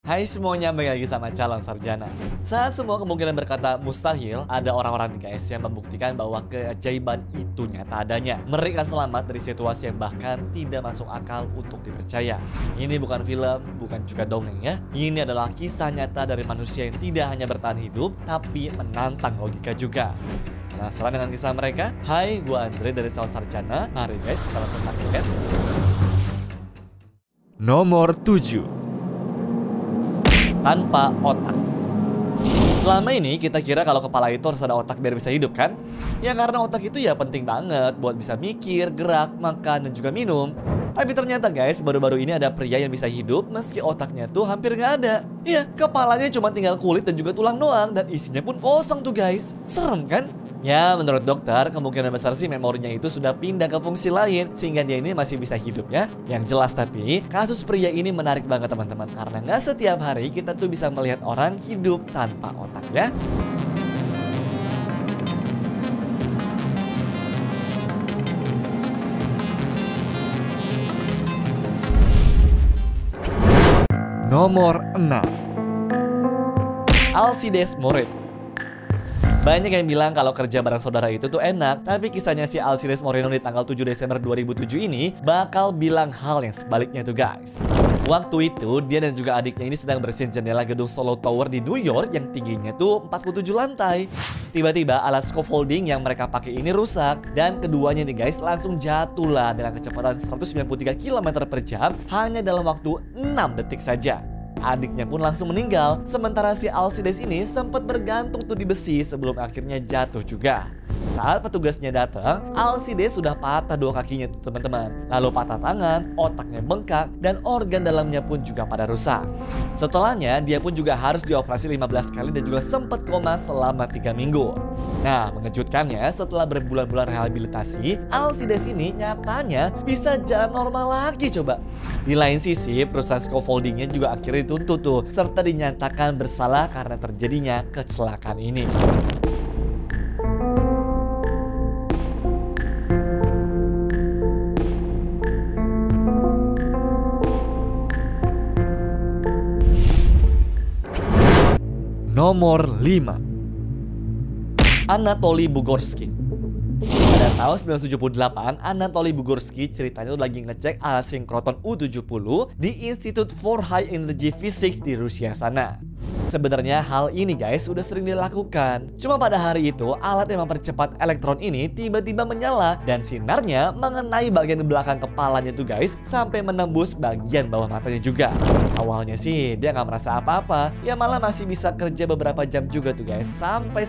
Hai semuanya, balik lagi sama calon sarjana. Saat semua kemungkinan berkata mustahil, ada orang-orang guys yang membuktikan bahwa keajaiban itu nyata adanya. Mereka selamat dari situasi yang bahkan tidak masuk akal untuk dipercaya. Ini bukan film, bukan juga dongeng ya. Ini adalah kisah nyata dari manusia yang tidak hanya bertahan hidup, tapi menantang logika juga. Penasaran dengan kisah mereka? Hai, gue Andre dari calon sarjana. Mari guys, kita langsung saksikan. Nomor 7. Tanpa otak. Selama ini kita kira kalau kepala itu harus ada otak biar bisa hidup kan? Ya karena otak itu ya penting banget buat bisa mikir, gerak, makan, dan juga minum. Tapi ternyata guys, baru-baru ini ada pria yang bisa hidup meski otaknya tuh hampir nggak ada. Iya, kepalanya cuma tinggal kulit dan juga tulang doang, dan isinya pun kosong tuh guys. Serem kan? Ya menurut dokter, kemungkinan besar sih memorinya itu sudah pindah ke fungsi lain sehingga dia ini masih bisa hidup ya. Yang jelas tapi, kasus pria ini menarik banget teman-teman, karena nggak setiap hari kita tuh bisa melihat orang hidup tanpa otak ya. Nomor 6. Alcides Moret. Banyak yang bilang kalau kerja bareng saudara itu tuh enak, tapi kisahnya si Alcides Moreno di tanggal 7 Desember 2007 ini bakal bilang hal yang sebaliknya tuh guys. Waktu itu dia dan juga adiknya ini sedang bersihin jendela gedung Solo Tower di New York yang tingginya tuh 47 lantai. Tiba-tiba alat scaffolding yang mereka pakai ini rusak dan keduanya nih guys langsung jatuhlah dengan kecepatan 193 km per jam hanya dalam waktu 6 detik saja. Adiknya pun langsung meninggal, sementara si Alcides ini sempat bergantung tuh di besi sebelum akhirnya jatuh juga. Saat petugasnya datang, Alcides sudah patah dua kakinya tuh teman-teman. Lalu patah tangan, otaknya bengkak, dan organ dalamnya pun juga pada rusak. Setelahnya, dia pun juga harus dioperasi 15 kali dan juga sempat koma selama 3 minggu. Nah, mengejutkannya setelah berbulan-bulan rehabilitasi, Alcides ini nyatanya bisa jalan normal lagi coba. Di lain sisi, perusahaan scaffoldingnya juga akhirnya dituntut tuh, serta dinyatakan bersalah karena terjadinya kecelakaan ini. Nomor 5. Anatoly Bugorsky. Pada tahun 1978, Anatoly Bugorsky ceritanya tuh lagi ngecek alat sinkroton U-70 di Institute for High Energy Physics di Rusia sana. Sebenarnya hal ini guys udah sering dilakukan. Cuma pada hari itu alat yang mempercepat elektron ini tiba-tiba menyala dan sinarnya mengenai bagian belakang kepalanya tuh guys sampai menembus bagian bawah matanya juga. Awalnya sih dia nggak merasa apa-apa, ya malah masih bisa kerja beberapa jam juga tuh guys, sampai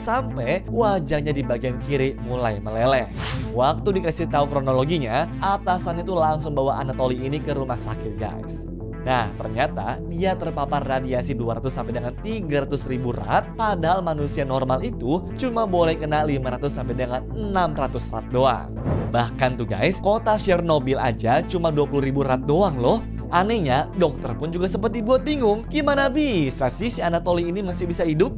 wajahnya di bagian kiri mulai meleleh. Waktu dikasih tahu kronologinya, atasannya tuh langsung bawa Anatoly ini ke rumah sakit guys. Nah, ternyata dia terpapar radiasi 200 sampai dengan 300 ribu rad, padahal manusia normal itu cuma boleh kena 500 sampai dengan 600 rad doang. Bahkan tuh guys, kota Chernobyl aja cuma 20 ribu rad doang loh. Anehnya, dokter pun juga sempat dibuat bingung, gimana bisa sih si Anatoly ini masih bisa hidup?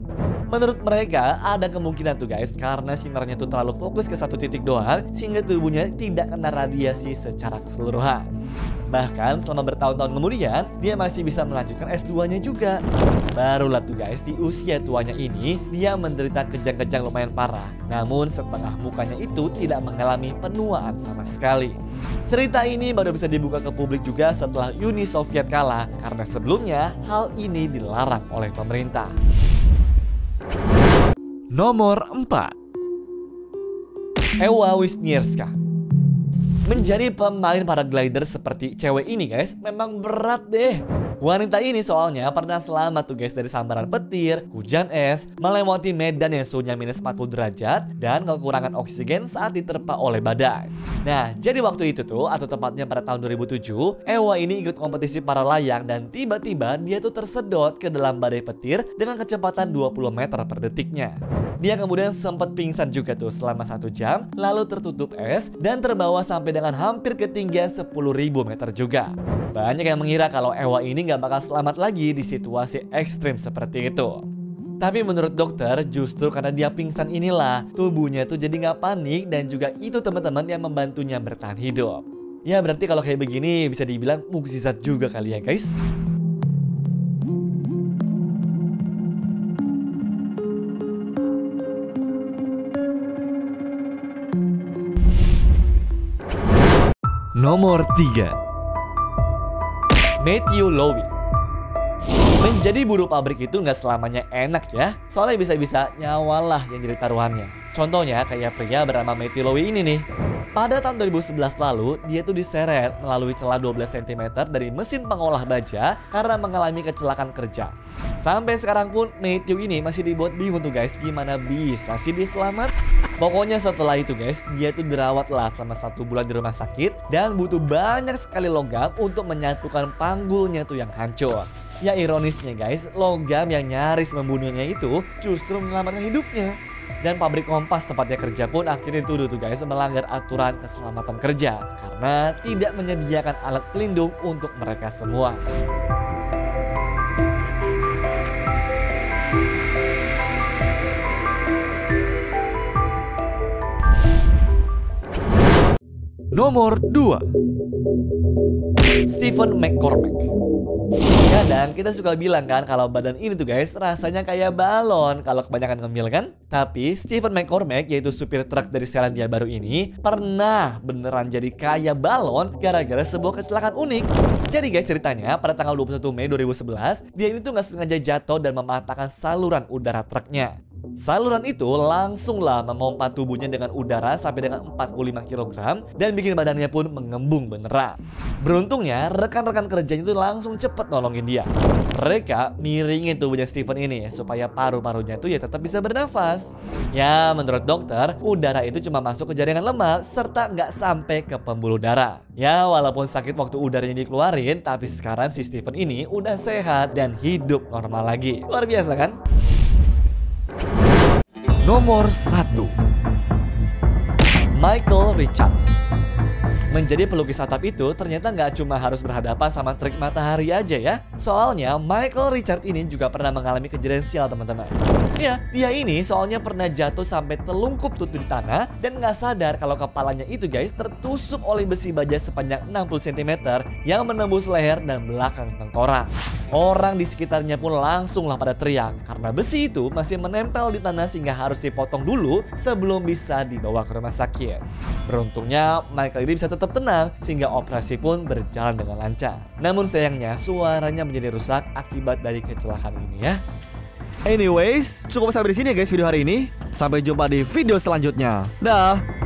Menurut mereka ada kemungkinan tuh guys, karena sinarnya tuh terlalu fokus ke satu titik doang sehingga tubuhnya tidak kena radiasi secara keseluruhan. Bahkan selama bertahun-tahun kemudian dia masih bisa melanjutkan S2-nya juga. Barulah tuh guys, di usia tuanya ini dia menderita kejang-kejang lumayan parah. Namun setengah mukanya itu tidak mengalami penuaan sama sekali. Cerita ini baru bisa dibuka ke publik juga setelah Uni Soviet kalah, karena sebelumnya hal ini dilarang oleh pemerintah. Nomor 4. Ewa Wisniewska. Menjadi pemain paraglider seperti cewek ini guys memang berat deh. Wanita ini soalnya pernah selamat tuh guys dari sambaran petir, hujan es, melewati medan yang suhunya minus 40 derajat, dan kekurangan oksigen saat diterpa oleh badai. Nah, jadi waktu itu tuh, atau tepatnya pada tahun 2007, Ewa ini ikut kompetisi para layang dan tiba-tiba dia tuh tersedot ke dalam badai petir dengan kecepatan 20 meter per detiknya. Dia kemudian sempat pingsan juga tuh selama 1 jam, lalu tertutup es dan terbawa sampai dengan hampir ketinggian 10.000 meter juga. Banyak yang mengira kalau Ewa ini gak bakal selamat lagi di situasi ekstrim seperti itu. Tapi menurut dokter justru karena dia pingsan inilah tubuhnya tuh jadi gak panik, dan juga itu teman-teman yang membantunya bertahan hidup. Ya berarti kalau kayak begini bisa dibilang mukjizat juga kali ya guys. Nomor 3. Matthew Lowy. Menjadi buruh pabrik itu nggak selamanya enak ya. Soalnya bisa-bisa nyawalah yang jadi taruhannya. Contohnya kayak pria bernama Matthew Lowy ini nih. Pada tahun 2011 lalu, dia tuh diseret melalui celah 12 cm dari mesin pengolah baja karena mengalami kecelakaan kerja. Sampai sekarang pun Matthew ini masih dibuat bingung tuh guys, gimana bisa sih dia selamat? Pokoknya setelah itu guys, dia tuh dirawat lah selama 1 bulan di rumah sakit dan butuh banyak sekali logam untuk menyatukan panggulnya tuh yang hancur. Ya ironisnya guys, logam yang nyaris membunuhnya itu justru menyelamatkan hidupnya. Dan pabrik Kompas tempatnya kerja pun akhirnya dituduh tuh guys melanggar aturan keselamatan kerja karena tidak menyediakan alat pelindung untuk mereka semua. Nomor 2. Stephen McCormack. Kadang kita suka bilang kan kalau badan ini tuh guys rasanya kayak balon kalau kebanyakan ngemil kan. Tapi Stephen McCormack yaitu supir truk dari Selandia Baru ini pernah beneran jadi kayak balon gara-gara sebuah kecelakaan unik. Jadi guys ceritanya pada tanggal 21 Mei 2011 dia ini tuh nggak sengaja jatuh dan mematahkan saluran udara truknya. Saluran itu langsunglah memompa tubuhnya dengan udara sampai dengan 45 kg dan bikin badannya pun mengembung beneran. Beruntungnya rekan-rekan kerjanya itu langsung cepet nolongin dia. Mereka miringin tubuhnya Stephen ini supaya paru-parunya tuh ya tetap bisa bernafas. Ya menurut dokter udara itu cuma masuk ke jaringan lemak serta nggak sampai ke pembuluh darah. Ya walaupun sakit waktu udaranya dikeluarin, tapi sekarang si Stephen ini udah sehat dan hidup normal lagi. Luar biasa kan? Nomor 1. Michael Richards. Menjadi pelukis atap itu ternyata nggak cuma harus berhadapan sama trik matahari aja ya. Soalnya Michael Richards ini juga pernah mengalami kejadian sial teman-teman. Ya, dia ini soalnya pernah jatuh sampai telungkup tuh di tanah dan nggak sadar kalau kepalanya itu guys tertusuk oleh besi baja sepanjang 60 cm yang menembus leher dan belakang tengkorak. Orang di sekitarnya pun langsunglah pada teriak karena besi itu masih menempel di tanah sehingga harus dipotong dulu sebelum bisa dibawa ke rumah sakit. Beruntungnya Michael ini bisa tetap tenang sehingga operasi pun berjalan dengan lancar. Namun sayangnya suaranya menjadi rusak akibat dari kecelakaan ini ya. Anyways, cukup sampai di sini ya guys video hari ini. Sampai jumpa di video selanjutnya. Dah.